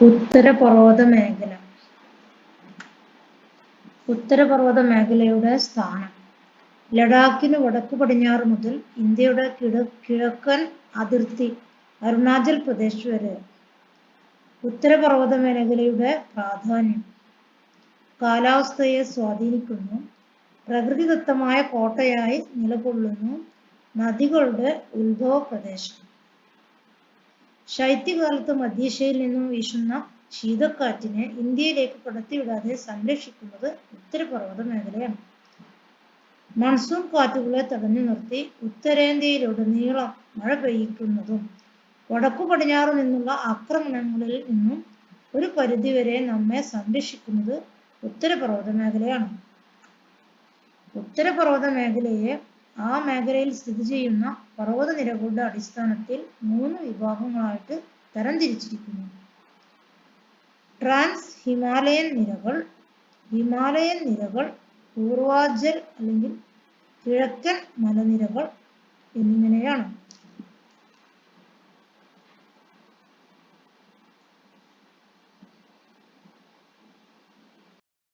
ഉത്തരപർവ്വത മേഖല. ഉത്തരപർവ്വത മേഖലയുടെ സ്ഥാനം ലഡാക്കിന് വടക്കു പടിഞ്ഞാറ് മുതൽ ഇന്ത്യയുടെ കിഴക്കൻ അതിർത്തി അരുണാചൽ പ്രദേശ് വരെ. ഉത്തരപർവ്വത മേഖലയുടെ പ്രാധാന്യം കാലാവസ്ഥയെ സ്വാധീനിക്കുന്നു, പ്രകൃതിദത്തമായ കോട്ടയായി നിലകൊള്ളുന്നു, നദികളുടെ ഉത്ഭവ പ്രദേശം. ശൈത്യകാലത്ത് മധ്യേഷ്യയിൽ നിന്നും വീശുന്ന ശീതക്കാറ്റിനെ ഇന്ത്യയിലേക്ക് കടത്തിവിടാതെ സംരക്ഷിക്കുന്നത് ഉത്തരപർവ്വത മേഖലയാണ്. മൺസൂൺ കാറ്റുകളെ തടഞ്ഞു നിർത്തി ഉത്തരേന്ത്യയിലുടനീളം മഴ പെയ്യിക്കുന്നതും വടക്കു പടിഞ്ഞാറ് നിന്നുള്ള ആക്രമണങ്ങളിൽ നിന്നും ഒരു പരിധിവരെ നമ്മെ സംരക്ഷിക്കുന്നത് ഉത്തരപർവ്വത മേഖലയാണ്. ഉത്തരപർവ്വത മേഖലയെ ആ മേഖലയിൽ സ്ഥിതി ചെയ്യുന്ന പർവ്വതനിരകളുടെ അടിസ്ഥാനത്തിൽ 3 വിഭാഗങ്ങളായിട്ട് തരംതിരിച്ചിരിക്കുന്നു. ട്രാൻസ് ഹിമാലയൻ നിരകൾ, ഹിമാലയൻ നിരകൾ, പൂർവാഞ്ചൽ അല്ലെങ്കിൽ കിഴക്കൻ മലനിരകൾ എന്നിങ്ങനെയാണ്.